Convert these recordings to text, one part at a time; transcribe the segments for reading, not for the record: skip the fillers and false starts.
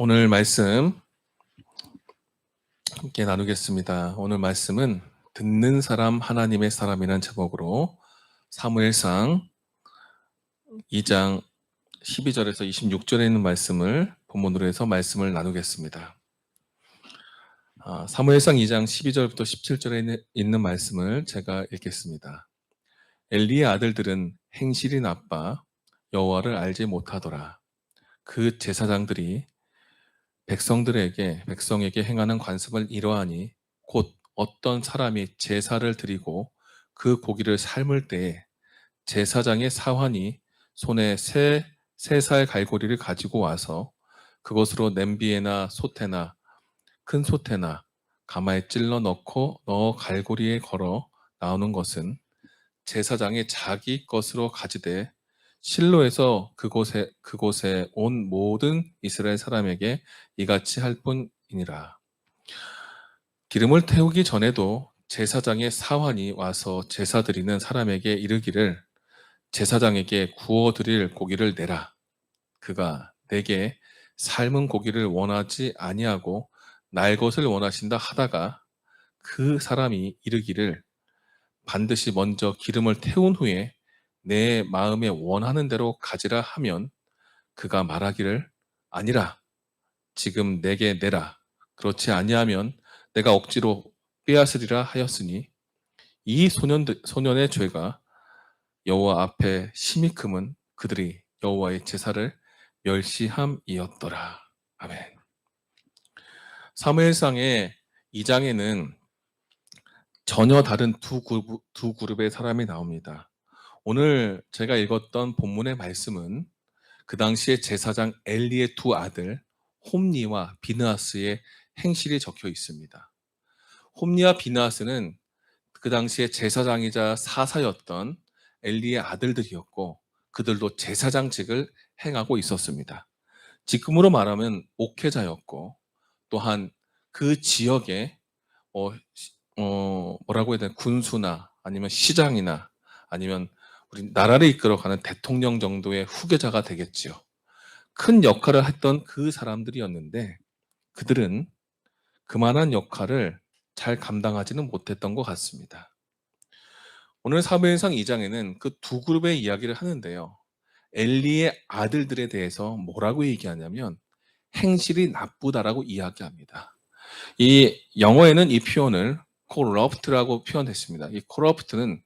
오늘 말씀 함께 나누겠습니다. 오늘 말씀은 듣는 사람 하나님의 사람이라는 제목으로 사무엘상 2장 12절에서 26절에 있는 말씀을 본문으로 해서 말씀을 나누겠습니다. 사무엘상 2장 12절부터 17절에 있는 말씀을 제가 읽겠습니다. 엘리의 아들들은 행실이 나빠 여호와를 알지 못하더라. 그 제사장들이 백성에게 행하는 관습을 이러하니 곧 어떤 사람이 제사를 드리고 그 고기를 삶을 때에 제사장의 사환이 손에 세 살 갈고리를 가지고 와서 그것으로 냄비에나 솥에나 큰 솥에나 가마에 찔러 넣어 갈고리에 걸어 나오는 것은 제사장이 자기 것으로 가지되 실로에서 그곳에 온 모든 이스라엘 사람에게 이같이 할 뿐이니라. 기름을 태우기 전에도 제사장의 사환이 와서 제사 드리는 사람에게 이르기를 제사장에게 구워 드릴 고기를 내라. 그가 내게 삶은 고기를 원하지 아니하고 날 것을 원하신다 하다가 그 사람이 이르기를 반드시 먼저 기름을 태운 후에 내 마음에 원하는 대로 가지라 하면 그가 말하기를 아니라 지금 내게 내라. 그렇지 아니하면 내가 억지로 빼앗으리라 하였으니 이 소년의 죄가 여호와 앞에 심히 크면 그들이 여호와의 제사를 멸시함이었더라. 아멘. 사무엘상의 2장에는 전혀 다른 두 그룹의 사람이 나옵니다. 오늘 제가 읽었던 본문의 말씀은 그 당시에 제사장 엘리의 두 아들 홈니와 비느하스의 행실이 적혀 있습니다. 홈니와 비느하스는 그 당시에 제사장이자 사사였던 엘리의 아들들이었고 그들도 제사장직을 행하고 있었습니다. 지금으로 말하면 목회자였고 또한 그 지역에 뭐라고 해야 되나 군수나 아니면 시장이나 아니면 우리 나라를 이끌어가는 대통령 정도의 후계자가 되겠지요. 큰 역할을 했던 그 사람들이었는데 그들은 그만한 역할을 잘 감당하지는 못했던 것 같습니다. 오늘 사무엘상 2장에는 그 두 그룹의 이야기를 하는데요. 엘리의 아들들에 대해서 뭐라고 얘기하냐면 행실이 나쁘다라고 이야기합니다. 이 영어에는 이 표현을 corrupt라고 표현했습니다. 이 corrupt는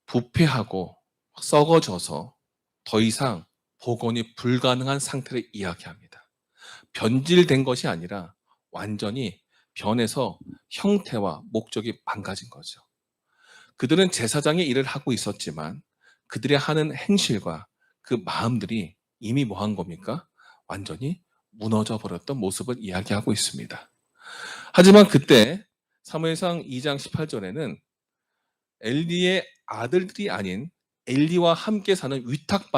부패하고 썩어져서 더 이상 복원이 불가능한 상태를 이야기합니다. 변질된 것이 아니라 완전히 변해서 형태와 목적이 망가진 거죠. 그들은 제사장의 일을 하고 있었지만 그들의 하는 행실과 그 마음들이 이미 뭐 한 겁니까? 완전히 무너져 버렸던 모습을 이야기하고 있습니다. 하지만 그때 사무엘상 2장 18절에는 엘리의 아들들이 아닌 엘리와 함께 사는 위탁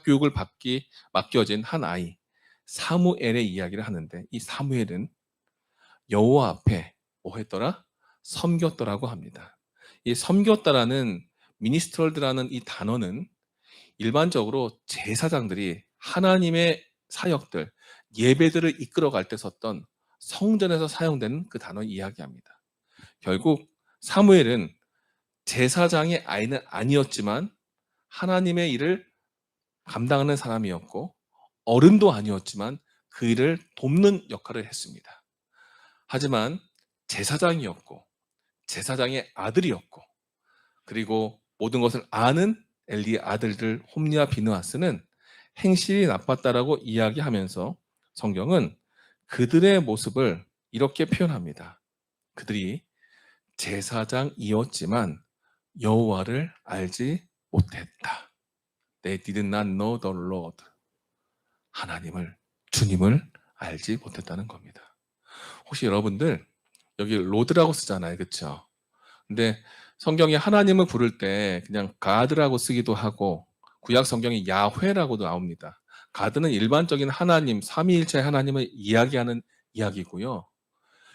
교육을 맡겨진 한 아이 사무엘의 이야기를 하는데 이 사무엘은 여호와 앞에 뭐 했더라? 섬겼더라고 합니다. 이 섬겼다라는 미니스트럴드라는 이 단어는 일반적으로 제사장들이 하나님의 사역들, 예배들을 이끌어갈 때 썼던 성전에서 사용되는 그 단어 이야기합니다. 결국 사무엘은 제사장의 아이는 아니었지만 하나님의 일을 감당하는 사람이었고 어른도 아니었지만 그 일을 돕는 역할을 했습니다. 하지만 제사장이었고 제사장의 아들이었고 그리고 모든 것을 아는 엘리의 아들들 홈리와 비느하스는 행실이 나빴다라고 이야기하면서 성경은 그들의 모습을 이렇게 표현합니다. 그들이 제사장이었지만 여호와를 알지 못했다. They did not know the Lord. 주님을 알지 못했다는 겁니다. 혹시 여러분들 여기 로드라고 쓰잖아요. 그렇죠? 근데 성경에 하나님을 부를 때 그냥 가드라고 쓰기도 하고 구약 성경에 야훼라고도 나옵니다. 가드는 일반적인 하나님, 삼위일체 하나님을 이야기하는 이야기고요.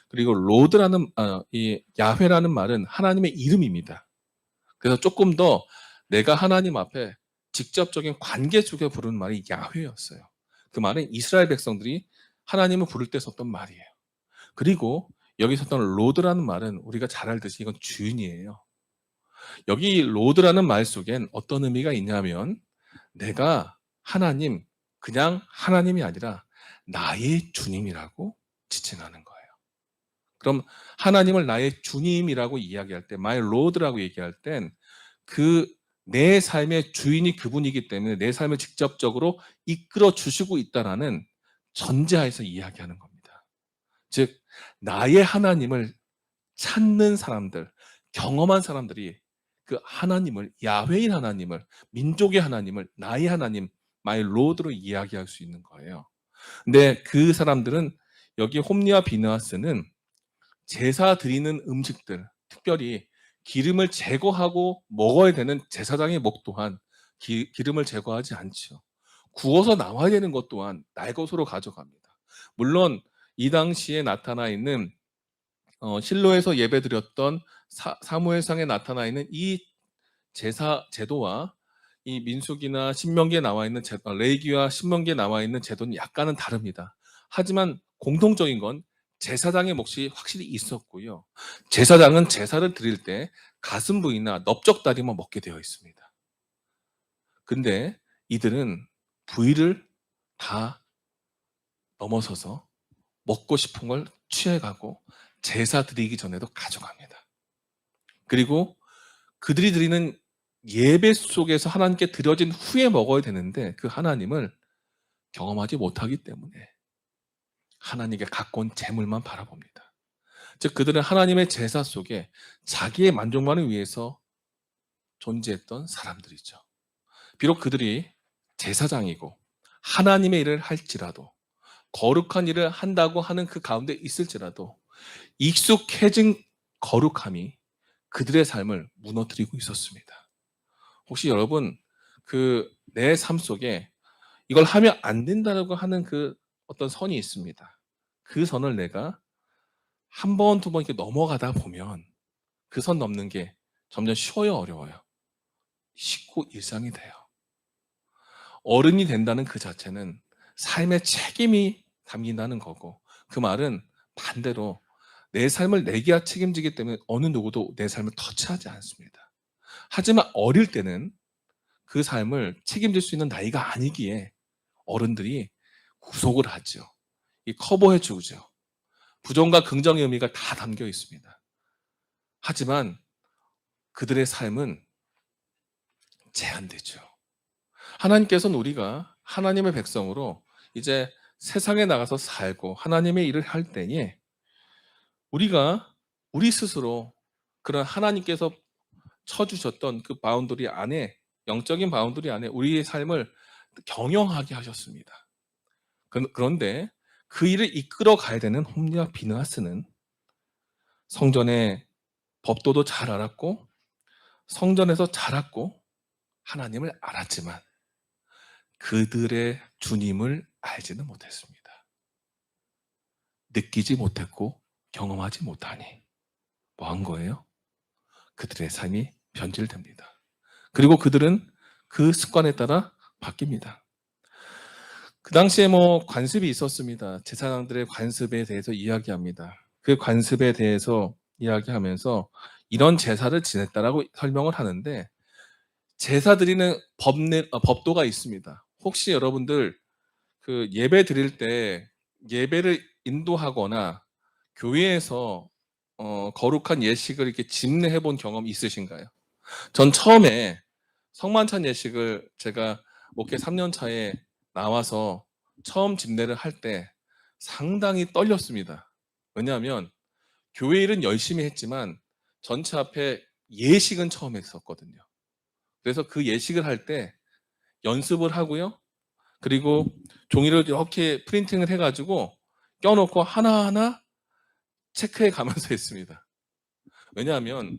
그리고 이 야훼라는 말은 하나님의 이름입니다. 그래서 조금 더 내가 하나님 앞에 직접적인 관계 속에 부르는 말이 야훼였어요. 그 말은 이스라엘 백성들이 하나님을 부를 때 썼던 말이에요. 그리고 여기 썼던 로드라는 말은 우리가 잘 알듯이 이건 주인이에요. 여기 로드라는 말 속엔 어떤 의미가 있냐면 내가 하나님, 그냥 하나님이 아니라 나의 주님이라고 지칭하는 거예요. 그럼 하나님을 나의 주님이라고 이야기할 때, my lord라고 얘기할 땐 그 내 삶의 주인이 그분이기 때문에 내 삶을 직접적으로 이끌어 주시고 있다라는 전제하에서 이야기하는 겁니다. 즉 나의 하나님을 찾는 사람들, 경험한 사람들이 그 하나님을, 야훼인 하나님을, 민족의 하나님을 나의 하나님, my lord로 이야기할 수 있는 거예요. 근데 그 사람들은 여기 홈리와 비느하스는 제사 드리는 음식들, 특별히 기름을 제거하고 먹어야 되는 제사장의 목 또한 기름을 제거하지 않죠. 구워서 나와야 되는 것 또한 날 것으로 가져갑니다. 물론 이 당시에 나타나 있는 실로에서 예배드렸던 사무엘상에 나타나 있는 이 제사 제도와 이 민수기나 신명기에 나와 있는 레위기와 신명기에 나와 있는 제도는 약간은 다릅니다. 하지만 공통적인 건 제사장의 몫이 확실히 있었고요. 제사장은 제사를 드릴 때 가슴 부위나 넓적다리만 먹게 되어 있습니다. 근데 이들은 부위를 다 넘어서서 먹고 싶은 걸 취해가고 제사 드리기 전에도 가져갑니다. 그리고 그들이 드리는 예배 속에서 하나님께 드려진 후에 먹어야 되는데 그 하나님을 경험하지 못하기 때문에 하나님께 갖고 온 재물만 바라봅니다. 즉 그들은 하나님의 제사 속에 자기의 만족만을 위해서 존재했던 사람들이죠. 비록 그들이 제사장이고 하나님의 일을 할지라도 거룩한 일을 한다고 하는 그 가운데 있을지라도 익숙해진 거룩함이 그들의 삶을 무너뜨리고 있었습니다. 혹시 여러분 그 내 삶 속에 이걸 하면 안 된다고 하는 그 어떤 선이 있습니다. 그 선을 내가 한 번, 두 번 이렇게 넘어가다 보면 그 선 넘는 게 점점 쉬워요, 어려워요? 쉽고 일상이 돼요. 어른이 된다는 그 자체는 삶의 책임이 담긴다는 거고 그 말은 반대로 내 삶을 내가 책임지기 때문에 어느 누구도 내 삶을 터치하지 않습니다. 하지만 어릴 때는 그 삶을 책임질 수 있는 나이가 아니기에 어른들이 구속을 하죠. 이 커버해 주죠. 부정과 긍정의 의미가 다 담겨 있습니다. 하지만 그들의 삶은 제한되죠. 하나님께서는 우리가 하나님의 백성으로 이제 세상에 나가서 살고 하나님의 일을 할 때에 우리가 우리 스스로 그런 하나님께서 쳐주셨던 그 바운더리 안에, 영적인 바운더리 안에 우리의 삶을 경영하게 하셨습니다. 그런데 그 일을 이끌어 가야 되는 홈리와 비느하스는 성전의 법도도 잘 알았고 성전에서 자랐고 하나님을 알았지만 그들의 주님을 알지는 못했습니다. 느끼지 못했고 경험하지 못하니 뭐 한 거예요? 그들의 삶이 변질됩니다. 그리고 그들은 그 습관에 따라 바뀝니다. 그 당시에 뭐 관습이 있었습니다. 제사장들의 관습에 대해서 이야기합니다. 그 관습에 대해서 이야기하면서 이런 제사를 지냈다라고 설명을 하는데 제사 드리는 법도가 있습니다. 혹시 여러분들 그 예배 드릴 때 예배를 인도하거나 교회에서 거룩한 예식을 이렇게 집례해 본 경험 있으신가요? 전 처음에 성만찬 예식을 제가 목회 3년 차에 나와서 처음 집례를 할 때 상당히 떨렸습니다. 왜냐하면 교회 일은 열심히 했지만 전체 앞에 예식은 처음 했었거든요. 그래서 그 예식을 할 때 연습을 하고요. 그리고 종이를 이렇게 프린팅을 해가지고 껴놓고 하나하나 체크해 가면서 했습니다. 왜냐하면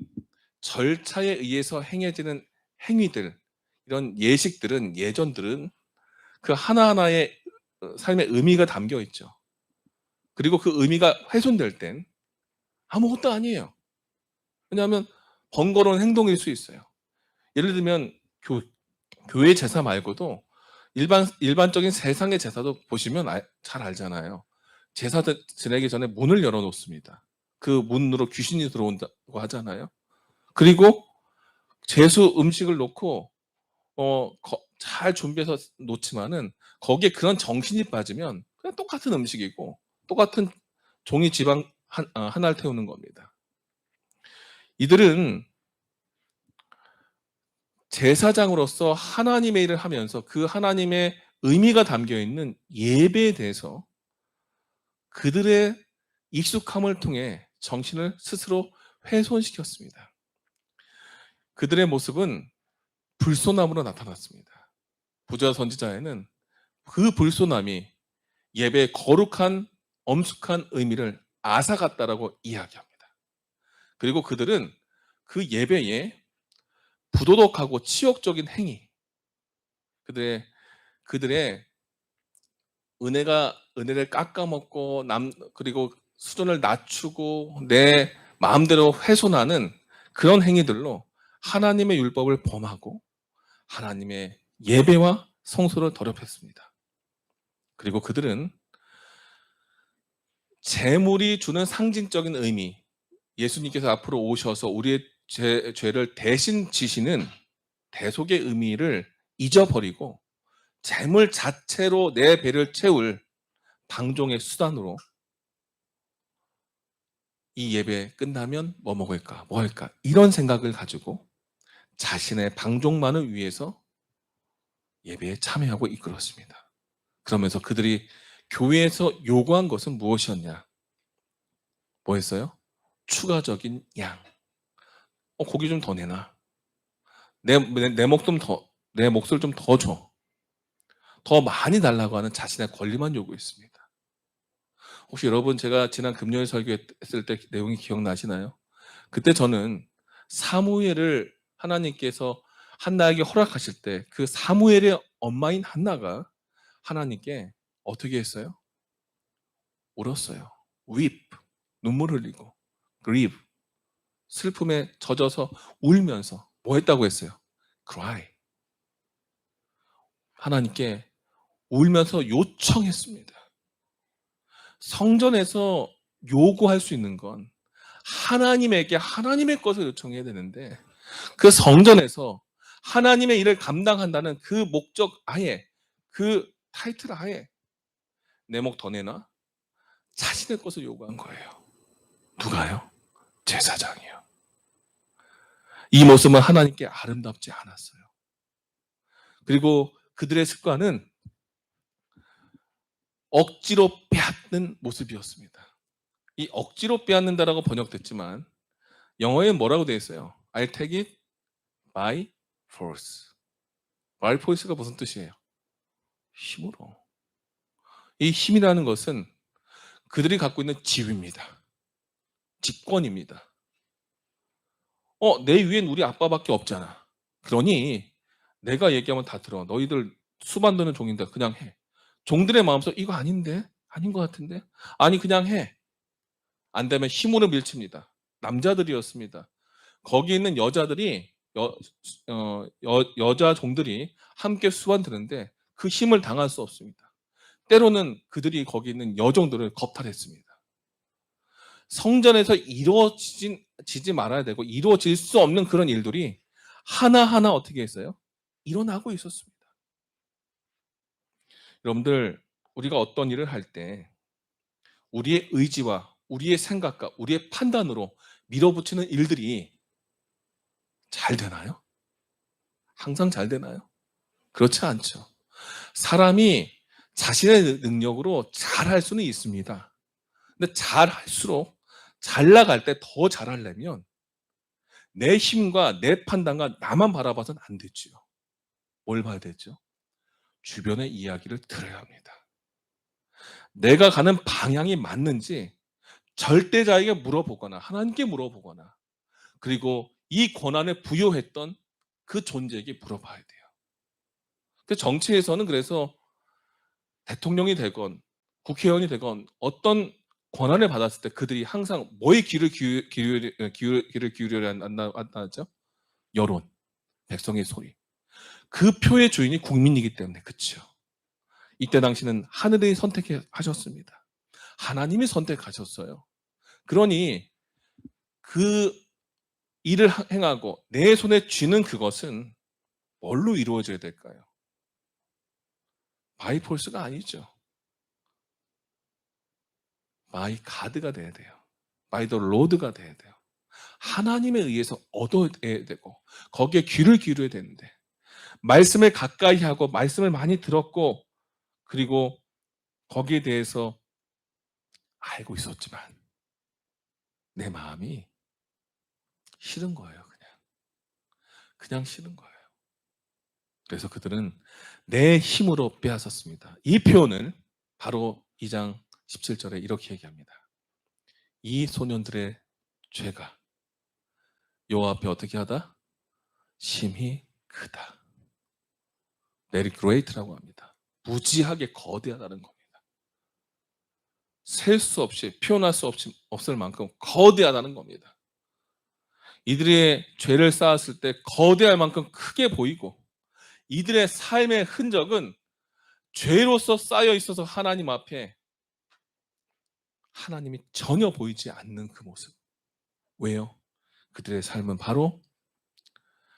절차에 의해서 행해지는 행위들, 이런 예식들은, 예전들은 그 하나하나의 삶의 의미가 담겨 있죠. 그리고 그 의미가 훼손될 땐 아무것도 아니에요. 왜냐하면 번거로운 행동일 수 있어요. 예를 들면 교회 제사 말고도 일반적인 세상의 제사도 보시면 잘 알잖아요. 제사 지내기 전에 문을 열어 놓습니다. 그 문으로 귀신이 들어온다고 하잖아요. 그리고 제수 음식을 놓고 잘 준비해서 놓지만은 거기에 그런 정신이 빠지면 그냥 똑같은 음식이고 똑같은 종이 지방 하나를 태우는 겁니다. 이들은 제사장으로서 하나님의 일을 하면서 그 하나님의 의미가 담겨 있는 예배에 대해서 그들의 익숙함을 통해 정신을 스스로 훼손시켰습니다. 그들의 모습은 불손함으로 나타났습니다. 부자 선지자에는 그 불손함이 예배의 거룩한 엄숙한 의미를 앗아갔다라고 이야기합니다. 그리고 그들은 그 예배에 부도덕하고 치욕적인 행위, 그들의 은혜를 깎아먹고 그리고 수준을 낮추고 내 마음대로 훼손하는 그런 행위들로 하나님의 율법을 범하고 하나님의 예배와 성소를 더럽혔습니다. 그리고 그들은 제물이 주는 상징적인 의미, 예수님께서 앞으로 오셔서 우리의 죄를 대신 지시는 대속의 의미를 잊어버리고 재물 자체로 내 배를 채울 방종의 수단으로 이 예배 끝나면 뭐 먹을까, 뭐 할까 이런 생각을 가지고 자신의 방종만을 위해서 예배에 참여하고 이끌었습니다. 그러면서 그들이 교회에서 요구한 것은 무엇이었냐? 뭐였어요? 추가적인 양. 고기 좀 더 내놔. 내 몫을 좀 더 줘. 더 많이 달라고 하는 자신의 권리만 요구했습니다. 혹시 여러분 제가 지난 금요일 설교했을 때 내용이 기억나시나요? 그때 저는 사무엘을 하나님께서 한나에게 허락하실 때 그 사무엘의 엄마인 한나가 하나님께 어떻게 했어요? 울었어요. weep, 눈물 흘리고 grieve, 슬픔에 젖어서 울면서 뭐 했다고 했어요? cry. 하나님께 울면서 요청했습니다. 성전에서 요구할 수 있는 건 하나님에게 하나님의 것을 요청해야 되는데 그 성전에서 하나님의 일을 감당한다는 그 목적 하에 그 타이틀 하에 내 목 더 내놔 자신의 것을 요구한 거예요. 누가요? 제사장이요. 이 모습은 하나님께 아름답지 않았어요. 그리고 그들의 습관은 억지로 빼앗는 모습이었습니다. 이 억지로 빼앗는다라고 번역됐지만 영어에는 뭐라고 되어 있어요? I'll take it by force. by force가 무슨 뜻이에요? 힘으로. 이 힘이라는 것은 그들이 갖고 있는 지위입니다. 직권입니다. 내 위엔 우리 아빠밖에 없잖아. 그러니 내가 얘기하면 다 들어. 너희들 수만 드는 종인데 그냥 해. 종들의 마음속 이거 아닌데? 아닌 것 같은데? 아니 그냥 해. 안 되면 힘으로 밀칩니다. 남자들이었습니다. 거기 있는 여자들이 여자 종들이 함께 수반 드는데 그 힘을 당할 수 없습니다. 때로는 그들이 거기 있는 여종들을 겁탈했습니다. 성전에서 이루어지지 말아야 되고 이루어질 수 없는 그런 일들이 하나하나 어떻게 했어요? 일어나고 있었습니다. 여러분들 우리가 어떤 일을 할 때 우리의 의지와 우리의 생각과 우리의 판단으로 밀어붙이는 일들이 잘 되나요? 항상 잘 되나요? 그렇지 않죠. 사람이 자신의 능력으로 잘할 수는 있습니다. 근데 잘할수록 잘 나갈 때 더 잘하려면 내 힘과 내 판단과 나만 바라봐서는 안 되지요. 뭘 봐야 되죠? 주변의 이야기를 들어야 합니다. 내가 가는 방향이 맞는지 절대자에게 물어보거나 하나님께 물어보거나 그리고 이 권한을 부여했던 그 존재에게 물어봐야 돼요. 정치에서는 그래서 대통령이 되건 국회의원이 되건 어떤 권한을 받았을 때 그들이 항상 뭐에 귀를 기울여야 한다죠? 여론, 백성의 소리. 그 표의 주인이 국민이기 때문에. 그렇죠. 이때 당시는 하늘이 선택하셨습니다. 하나님이 선택하셨어요. 그러니 그 일을 행하고 내 손에 쥐는 그것은 뭘로 이루어져야 될까요? 바이 폴스가 아니죠. 바이 가드가 돼야 돼요. 바이 더 로드가 돼야 돼요. 하나님에 의해서 얻어야 되고 거기에 귀를 기울여야 되는데, 말씀을 가까이 하고 말씀을 많이 들었고 그리고 거기에 대해서 알고 있었지만 내 마음이 싫은 거예요. 그냥 싫은 거예요. 그래서 그들은 내 힘으로 빼앗았습니다. 이 표현을 바로 2장 17절에 이렇게 얘기합니다. 이 소년들의 죄가 여호와 앞에 어떻게 하다? 심히 크다. very great라고 합니다. 무지하게 거대하다는 겁니다. 셀 수 없이 표현할 수 없을 만큼 거대하다는 겁니다. 이들의 죄를 쌓았을 때 거대할 만큼 크게 보이고, 이들의 삶의 흔적은 죄로서 쌓여 있어서 하나님 앞에 하나님이 전혀 보이지 않는 그 모습. 왜요? 그들의 삶은 바로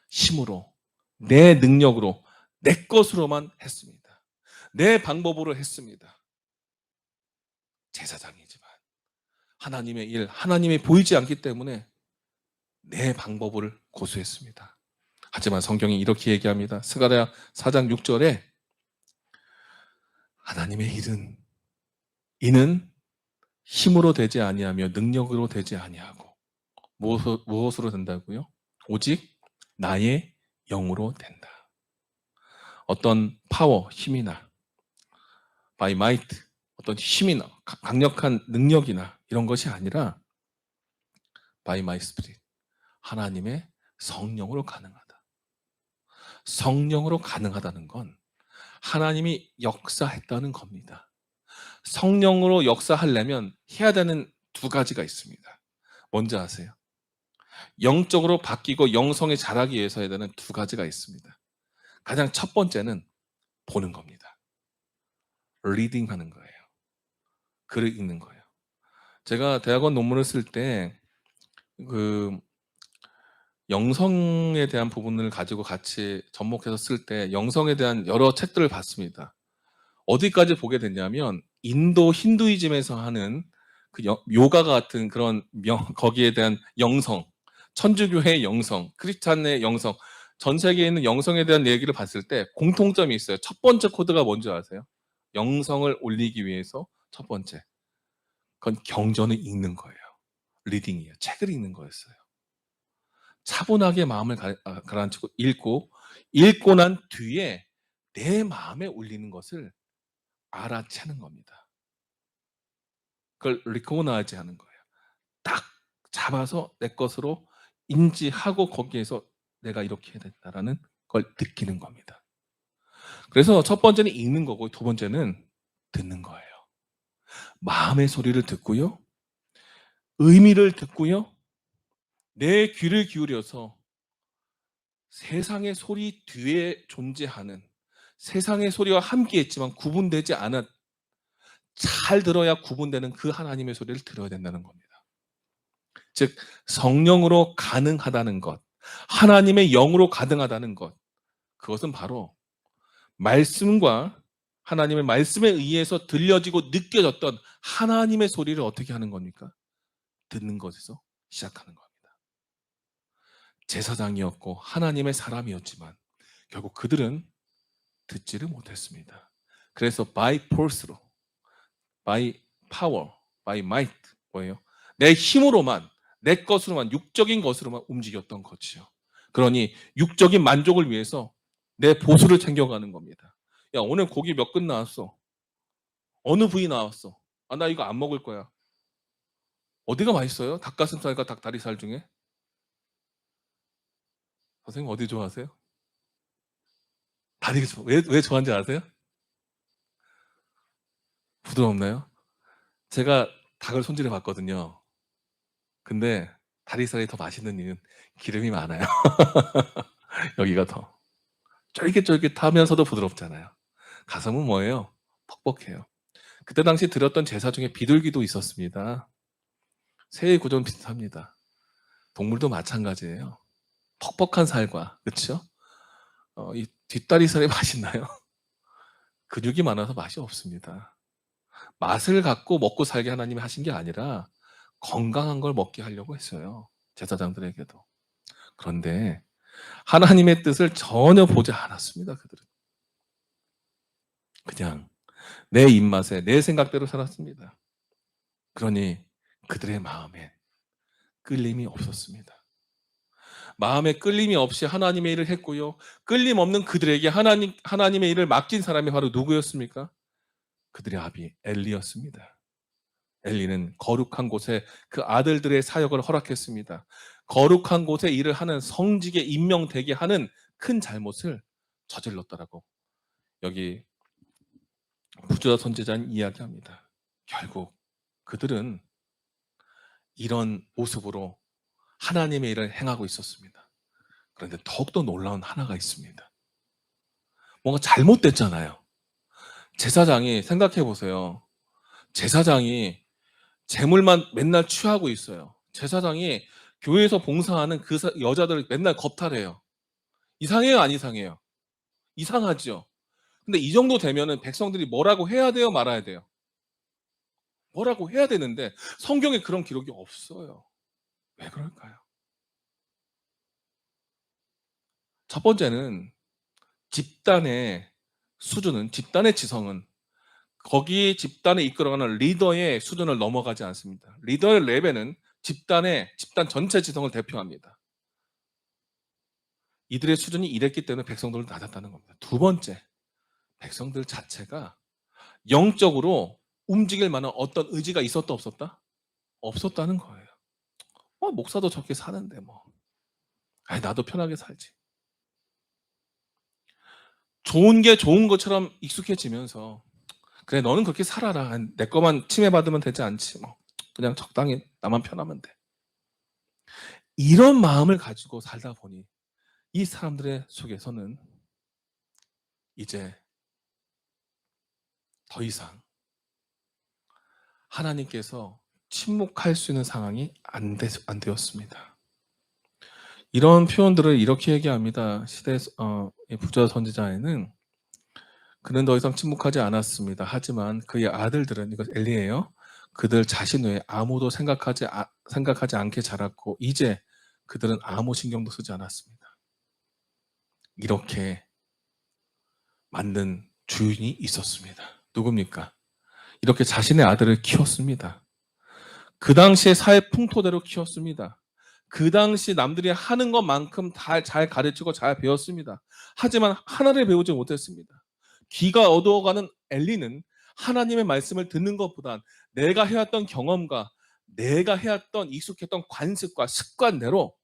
힘으로, 내 능력으로, 내 것으로만 했습니다. 내 방법으로 했습니다. 제사장이지만 하나님의 일, 하나님이 보이지 않기 때문에 내 방법을 고수했습니다. 하지만 성경이 이렇게 얘기합니다. 스가랴 4장 6절에 하나님의 일은 이는 힘으로 되지 아니하며 능력으로 되지 아니하고 무엇으로 된다고요? 오직 나의 영으로 된다. 어떤 파워, 힘이나 by might, 어떤 힘이나 강력한 능력이나 이런 것이 아니라 by my spirit, 하나님의 성령으로 가능하다. 성령으로 가능하다는 건 하나님이 역사했다는 겁니다. 성령으로 역사하려면 해야 되는 두 가지가 있습니다. 뭔지 아세요? 영적으로 바뀌고 영성에 자라기 위해서 해야 되는 두 가지가 있습니다. 가장 첫 번째는 보는 겁니다. 리딩 하는 거예요. 글을 읽는 거예요. 제가 대학원 논문을 쓸 때 그 영성에 대한 부분을 가지고 같이 접목해서 쓸 때 영성에 대한 여러 책들을 봤습니다. 어디까지 보게 됐냐면 인도 힌두이즘에서 하는 그 요가 같은 그런 거기에 대한 영성, 천주교회의 영성, 크리스찬의 영성, 전 세계에 있는 영성에 대한 얘기를 봤을 때 공통점이 있어요. 첫 번째 코드가 뭔지 아세요? 영성을 올리기 위해서 첫 번째, 그건 경전을 읽는 거예요. 리딩이에요. 책을 읽는 거였어요. 차분하게 마음을 가라앉히고 읽고 난 뒤에 내 마음에 올리는 것을 알아채는 겁니다. 그걸 리코나이즈 하는 거예요. 딱 잡아서 내 것으로 인지하고 거기에서 내가 이렇게 해야 된다라는 걸 느끼는 겁니다. 그래서 첫 번째는 읽는 거고 두 번째는 듣는 거예요. 마음의 소리를 듣고요. 의미를 듣고요. 내 귀를 기울여서 세상의 소리 뒤에 존재하는, 세상의 소리와 함께 있지만 구분되지 않은, 잘 들어야 구분되는 그 하나님의 소리를 들어야 된다는 겁니다. 즉 성령으로 가능하다는 것, 하나님의 영으로 가능하다는 것, 그것은 바로 말씀과 하나님의 말씀에 의해서 들려지고 느껴졌던 하나님의 소리를 어떻게 하는 겁니까? 듣는 것에서 시작하는 겁니다. 제사장이었고 하나님의 사람이었지만 결국 그들은 듣지를 못했습니다. 그래서 by force로, by power, by might, 뭐예요? 내 힘으로만, 내 것으로만, 육적인 것으로만 움직였던 거지요. 그러니 육적인 만족을 위해서 내 보수를 챙겨가는 겁니다. 야, 오늘 고기 몇 근 나왔어? 어느 부위 나왔어? 아, 나 이거 안 먹을 거야. 어디가 맛있어요? 닭가슴살과 닭다리살 중에? 선생님 어디 좋아하세요? 다리가 왜 좋아하는지 아세요? 부드럽나요? 제가 닭을 손질해 봤거든요. 근데 다리살이 더 맛있는 이유는 기름이 많아요. 여기가 더 쫄깃쫄깃하면서도 부드럽잖아요. 가슴은 뭐예요? 퍽퍽해요. 그때 당시 드렸던 제사 중에 비둘기도 있었습니다. 새의 구조는 비슷합니다. 동물도 마찬가지예요. 퍽퍽한 살과, 그렇죠? 이 뒷다리살이 맛있나요? 근육이 많아서 맛이 없습니다. 맛을 갖고 먹고 살게 하나님이 하신 게 아니라 건강한 걸 먹게 하려고 했어요. 제사장들에게도. 그런데 하나님의 뜻을 전혀 보지 않았습니다. 그들은. 그냥 내 입맛에 내 생각대로 살았습니다. 그러니 그들의 마음에 끌림이 없었습니다. 마음에 끌림이 없이 하나님의 일을 했고요. 끌림 없는 그들에게 하나님의 일을 맡긴 사람이 바로 누구였습니까? 그들의 아비 엘리였습니다. 엘리는 거룩한 곳에 그 아들들의 사역을 허락했습니다. 거룩한 곳에 일을 하는 성직에 임명되게 하는 큰 잘못을 저질렀더라고. 여기 부조자 선지자는 이야기합니다. 결국 그들은 이런 모습으로 하나님의 일을 행하고 있었습니다. 그런데 더욱더 놀라운 하나가 있습니다. 뭔가 잘못됐잖아요. 제사장이 생각해 보세요. 제사장이 재물만 맨날 취하고 있어요. 제사장이 교회에서 봉사하는 그 여자들을 맨날 겁탈해요. 이상해요, 안 이상해요? 이상하죠. 근데 이 정도 되면은 백성들이 뭐라고 해야 돼요, 말아야 돼요? 뭐라고 해야 되는데 성경에 그런 기록이 없어요. 왜 그럴까요? 첫 번째는 집단의 수준은, 집단의 지성은 거기 집단을 이끌어가는 리더의 수준을 넘어가지 않습니다. 리더의 레벨은 집단 전체 지성을 대표합니다. 이들의 수준이 이랬기 때문에 백성들을 낮았다는 겁니다. 두 번째, 백성들 자체가 영적으로 움직일 만한 어떤 의지가 있었다 없었다? 없었다는 거예요. 목사도 저렇게 사는데 뭐. 나도 편하게 살지. 좋은 게 좋은 것처럼 익숙해지면서 그래 너는 그렇게 살아라. 내 거만 침해받으면 되지 않지 뭐. 그냥 적당히 나만 편하면 돼. 이런 마음을 가지고 살다 보니 이 사람들의 속에서는 이제 더 이상 하나님께서 침묵할 수 있는 상황이 안 되었습니다. 이런 표현들을 이렇게 얘기합니다. 부조자 선지자에는 그는 더 이상 침묵하지 않았습니다. 하지만 그의 아들들은, 이거 엘리예요. 그들 자신 외에 아무도 생각하지 않게 자랐고 이제 그들은 아무 신경도 쓰지 않았습니다. 이렇게 만든 주인이 있었습니다. 누굽니까? 이렇게 자신의 아들을 키웠습니다. 그 당시의 사회 풍토대로 키웠습니다. 그 당시 남들이 하는 것만큼 다 잘 가르치고 잘 배웠습니다. 하지만 하나를 배우지 못했습니다. 귀가 어두워가는 엘리는 하나님의 말씀을 듣는 것보단 내가 해왔던 경험과 내가 해왔던 익숙했던 관습과 습관대로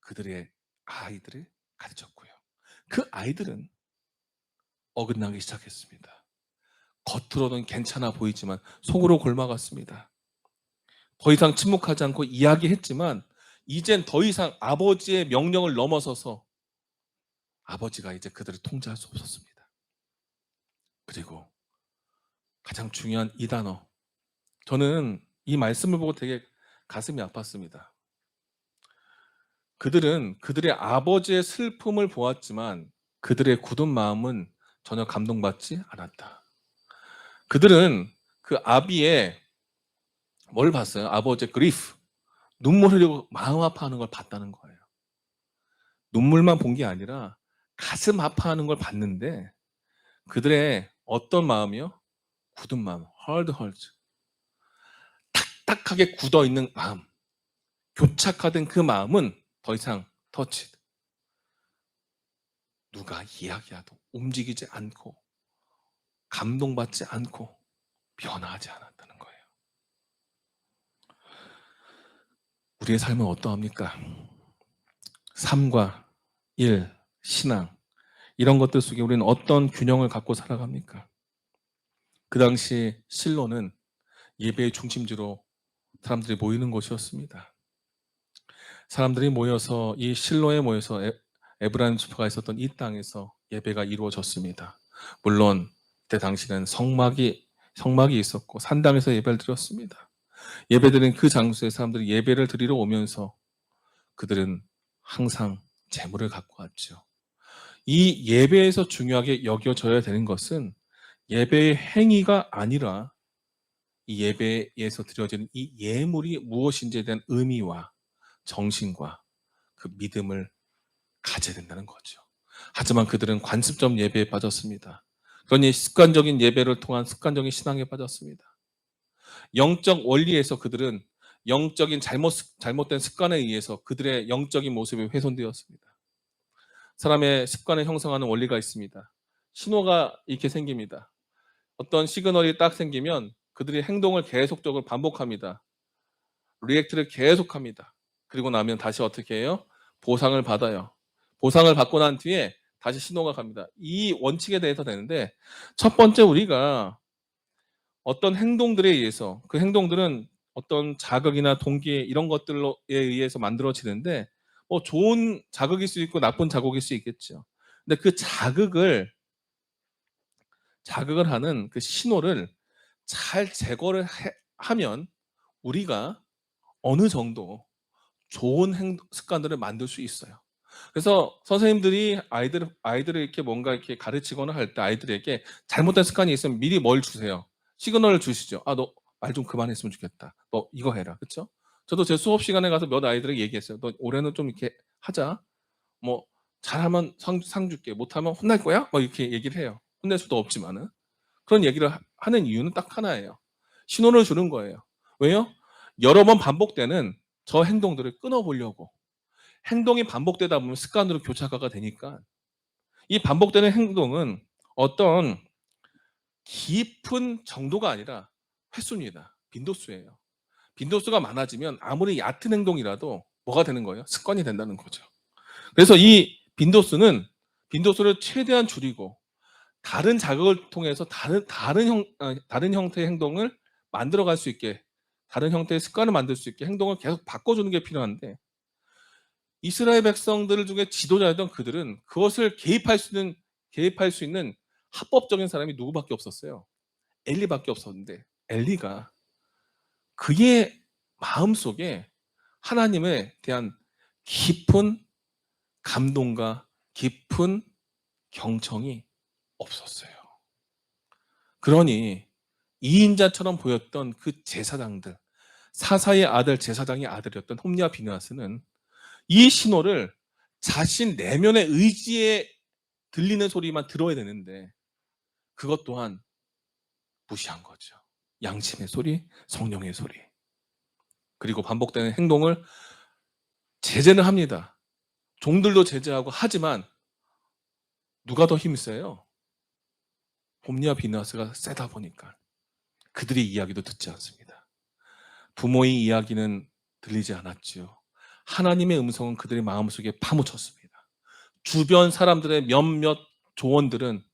그들의 아이들을 가르쳤고요. 그 아이들은 어긋나기 시작했습니다. 겉으로는 괜찮아 보이지만 속으로 골마갔습니다. 더 이상 침묵하지 않고 이야기했지만 이젠 더 이상 아버지의 명령을 넘어서서 아버지가 이제 그들을 통제할 수 없었습니다. 그리고 가장 중요한 이 단어, 저는 이 말씀을 보고 되게 가슴이 아팠습니다. 그들은 그들의 아버지의 슬픔을 보았지만 그들의 굳은 마음은 전혀 감동받지 않았다. 그들은 그 아비의 뭘 봤어요? 아버지의 그리프, 눈물 흘리고 마음 아파하는 걸 봤다는 거예요. 눈물만 본 게 아니라 가슴 아파하는 걸 봤는데 그들의 어떤 마음이요? 굳은 마음, hard heart. 딱딱하게 굳어 있는 마음, 교착화된 그 마음은 더 이상 터치. 누가 이야기해도 움직이지 않고 감동받지 않고 변화하지 않았다는 거예요. 우리의 삶은 어떠합니까? 삶과 일, 신앙 이런 것들 속에 우리는 어떤 균형을 갖고 살아갑니까? 그 당시 실로는 예배의 중심지로 사람들이 모이는 곳이었습니다. 사람들이 모여서 이 실로에 모여서 에브라임 지파가 있었던 이 땅에서 예배가 이루어졌습니다. 물론 그때 당시는 성막이 있었고 산당에서 예배를 드렸습니다. 예배드린 그 장소에 사람들이 예배를 드리러 오면서 그들은 항상 제물을 갖고 왔죠. 이 예배에서 중요하게 여겨져야 되는 것은 예배의 행위가 아니라 이 예배에서 드려지는 이 예물이 무엇인지에 대한 의미와 정신과 그 믿음을 가져야 된다는 거죠. 하지만 그들은 관습적 예배에 빠졌습니다. 그러니 습관적인 예배를 통한 습관적인 신앙에 빠졌습니다. 영적 원리에서 그들은 영적인 잘못된 습관에 의해서 그들의 영적인 모습이 훼손되었습니다. 사람의 습관을 형성하는 원리가 있습니다. 신호가 이렇게 생깁니다. 어떤 시그널이 딱 생기면 그들이 행동을 계속적으로 반복합니다. 리액트를 계속합니다. 그리고 나면 다시 어떻게 해요? 보상을 받아요. 보상을 받고 난 뒤에 다시 신호가 갑니다. 이 원칙에 대해서 되는데, 첫 번째 우리가 어떤 행동들에 의해서, 그 행동들은 어떤 자극이나 동기 이런 것들에 의해서 만들어지는데, 뭐 좋은 자극일 수 있고 나쁜 자극일 수 있겠죠. 근데 그 자극을 하는 그 신호를 잘 제거를 하면 우리가 어느 정도 좋은 습관들을 만들 수 있어요. 그래서 선생님들이 아이들을 이렇게 뭔가 이렇게 가르치거나 할 때 아이들에게 잘못된 습관이 있으면 미리 뭘 주세요? 시그널을 주시죠. 아, 너 말 좀 그만했으면 좋겠다. 너 이거 해라. 그렇죠? 저도 제 수업 시간에 가서 몇 아이들에게 얘기했어요. 너 올해는 좀 이렇게 하자. 뭐 잘하면 상 줄게. 못하면 혼날 거야? 뭐 이렇게 얘기를 해요. 혼낼 수도 없지만은. 그런 얘기를 하는 이유는 딱 하나예요. 신호를 주는 거예요. 왜요? 여러 번 반복되는 저 행동들을 끊어보려고. 행동이 반복되다 보면 습관으로 교차가 되니까 이 반복되는 행동은 어떤 깊은 정도가 아니라 횟수입니다. 빈도수예요. 빈도수가 많아지면 아무리 얕은 행동이라도 뭐가 되는 거예요? 습관이 된다는 거죠. 그래서 이 빈도수를 최대한 줄이고 다른 자극을 통해서 다른 형태의 행동을 만들어갈 수 있게, 다른 형태의 습관을 만들 수 있게 행동을 계속 바꿔주는 게 필요한데, 이스라엘 백성들 중에 지도자였던 그들은 그것을 개입할 수 있는 합법적인 사람이 누구밖에 없었어요. 엘리밖에 없었는데, 엘리가 그의 마음속에 하나님에 대한 깊은 감동과 깊은 경청이 없었어요. 그러니 2인자처럼 보였던 그 제사장들, 사사의 아들 제사장의 아들이었던 홈리와 비느하스는 이 신호를 자신 내면의 의지에 들리는 소리만 들어야 되는데 그것 또한 무시한 거죠. 양심의 소리, 성령의 소리. 그리고 반복되는 행동을 제재는 합니다. 종들도 제재하고 하지만 누가 더 힘이 세요? 홈리와 비느하스가 세다 보니까 그들의 이야기도 듣지 않습니다. 부모의 이야기는 들리지 않았지요. 하나님의 음성은 그들의 마음속에 파묻혔습니다. 주변 사람들의 몇몇 조언들은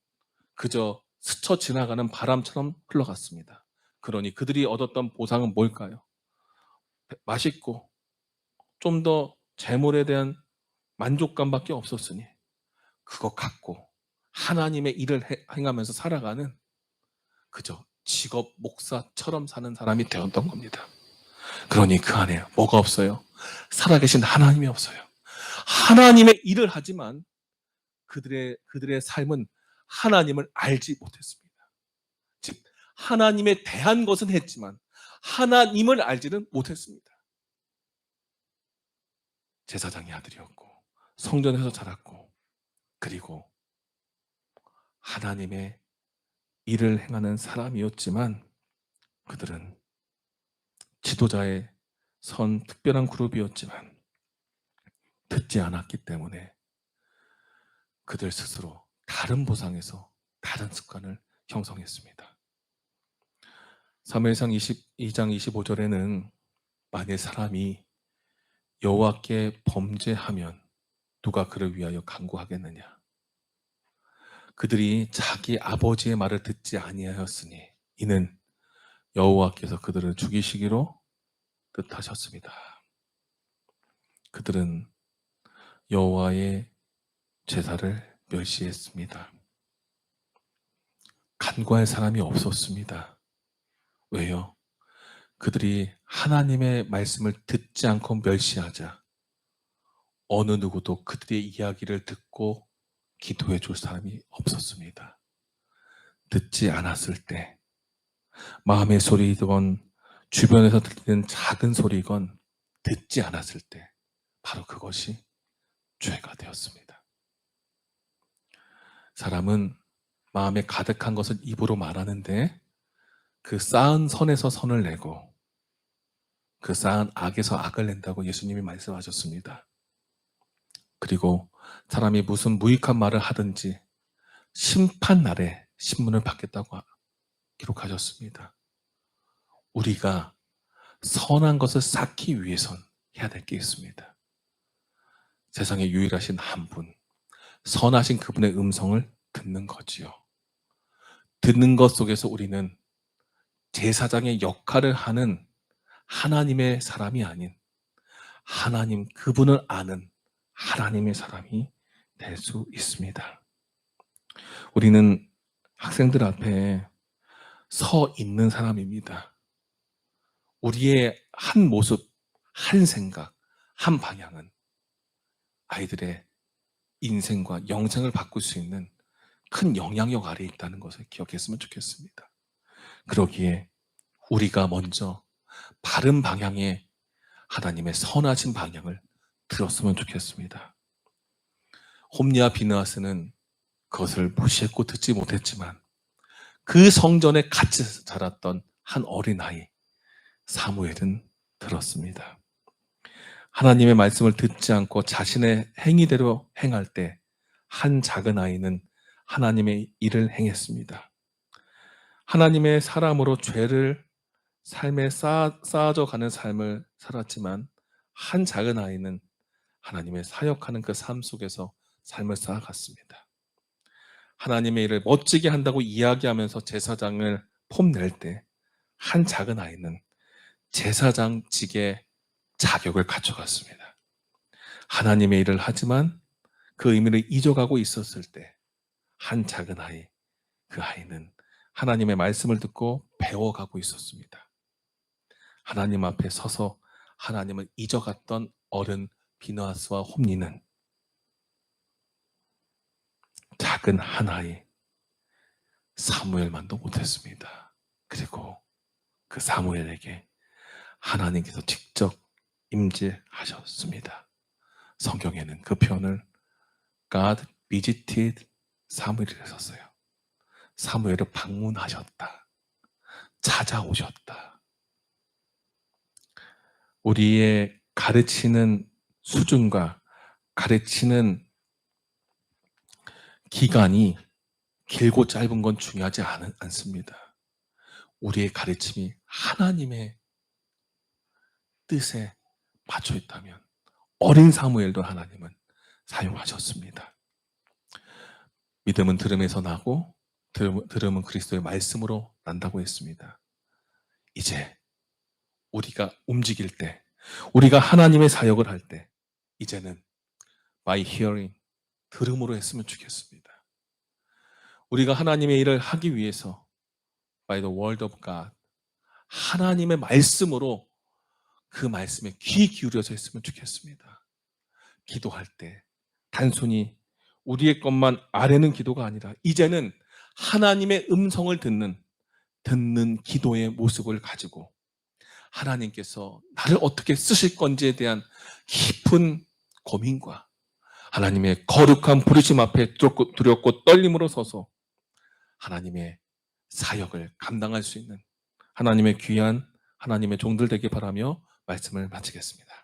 그저 스쳐 지나가는 바람처럼 흘러갔습니다. 그러니 그들이 얻었던 보상은 뭘까요? 맛있고 좀 더 재물에 대한 만족감밖에 없었으니 그것 갖고 하나님의 일을 행하면서 살아가는 그저 직업 목사처럼 사는 사람이 되었던 겁니다. 그러니 그 안에 뭐가 없어요? 살아계신 하나님이 없어요. 하나님의 일을 하지만 그들의 삶은 하나님을 알지 못했습니다. 즉 하나님에 대한 것은 했지만 하나님을 알지는 못했습니다. 제사장의 아들이었고 성전에서 자랐고 그리고 하나님의 일을 행하는 사람이었지만 그들은 지도자의 특별한 그룹이었지만 듣지 않았기 때문에 그들 스스로 다른 보상에서 다른 습관을 형성했습니다. 사무엘상 22장 25절에는 만일 사람이 여호와께 범죄하면 누가 그를 위하여 간구하겠느냐. 그들이 자기 아버지의 말을 듣지 아니하였으니 이는 여호와께서 그들을 죽이시기로 뜻하셨습니다. 그들은 여호와의 제사를 멸시했습니다. 간구할 사람이 없었습니다. 왜요? 그들이 하나님의 말씀을 듣지 않고 멸시하자 어느 누구도 그들의 이야기를 듣고 기도해 줄 사람이 없었습니다. 듣지 않았을 때 마음의 소리건 주변에서 들리는 작은 소리건 듣지 않았을 때 바로 그것이 죄가 되었습니다. 사람은 마음에 가득한 것을 입으로 말하는데 그 쌓은 선에서 선을 내고 그 쌓은 악에서 악을 낸다고 예수님이 말씀하셨습니다. 그리고 사람이 무슨 무익한 말을 하든지 심판날에 신문을 받겠다고 기록하셨습니다. 우리가 선한 것을 쌓기 위해선 해야 될 게 있습니다. 세상에 유일하신 한 분, 선하신 그분의 음성을 듣는 거지요. 듣는 것 속에서 우리는 제사장의 역할을 하는 하나님의 사람이 아닌 하나님 그분을 아는 하나님의 사람이 될 수 있습니다. 우리는 학생들 앞에 서 있는 사람입니다. 우리의 한 모습, 한 생각, 한 방향은 아이들의 인생과 영생을 바꿀 수 있는 큰 영향력 아래에 있다는 것을 기억했으면 좋겠습니다. 그러기에 우리가 먼저 바른 방향의 하나님의 선하신 방향을 들었으면 좋겠습니다. 홈리와 비느하스는 그것을 무시했고 듣지 못했지만 그 성전에 같이 자랐던 한 어린아이 사무엘은 들었습니다. 하나님의 말씀을 듣지 않고 자신의 행위대로 행할 때 한 작은 아이는 하나님의 일을 행했습니다. 하나님의 사람으로 죄를 삶에 쌓아져 가는 삶을 살았지만 한 작은 아이는 하나님의 사역하는 그 삶 속에서 삶을 쌓아갔습니다. 하나님의 일을 멋지게 한다고 이야기하면서 제사장을 폼낼 때 한 작은 아이는 제사장직의 자격을 갖춰갔습니다. 하나님의 일을 하지만 그 의미를 잊어가고 있었을 때 한 작은 아이, 그 아이는 하나님의 말씀을 듣고 배워가고 있었습니다. 하나님 앞에 서서 하나님을 잊어갔던 어른 비느하스와 홈리는 작은 한 아이 사무엘만도 못했습니다. 그리고 그 사무엘에게 하나님께서 직접 임재하셨습니다. 성경에는 그 표현을 God visited 사무엘이라 썼어요. 사무엘을 방문하셨다. 찾아오셨다. 우리의 가르치는 수준과 가르치는 기간이 길고 짧은 건 중요하지 않습니다. 우리의 가르침이 하나님의 뜻에 맞춰 있다면 어린 사무엘도 하나님은 사용하셨습니다. 믿음은 들음에서 나고 들음은 그리스도의 말씀으로 난다고 했습니다. 이제 우리가 움직일 때, 우리가 하나님의 사역을 할 때 이제는 by hearing, 들음으로 했으면 좋겠습니다. 우리가 하나님의 일을 하기 위해서 by the word of God, 하나님의 말씀으로 그 말씀에 귀 기울여서 했으면 좋겠습니다. 기도할 때 단순히 우리의 것만 아뢰는 기도가 아니라 이제는 하나님의 음성을 듣는 기도의 모습을 가지고 하나님께서 나를 어떻게 쓰실 건지에 대한 깊은 고민과 하나님의 거룩한 부르심 앞에 두렵고 떨림으로 서서 하나님의 사역을 감당할 수 있는 하나님의 귀한 하나님의 종들 되길 바라며 말씀을 마치겠습니다.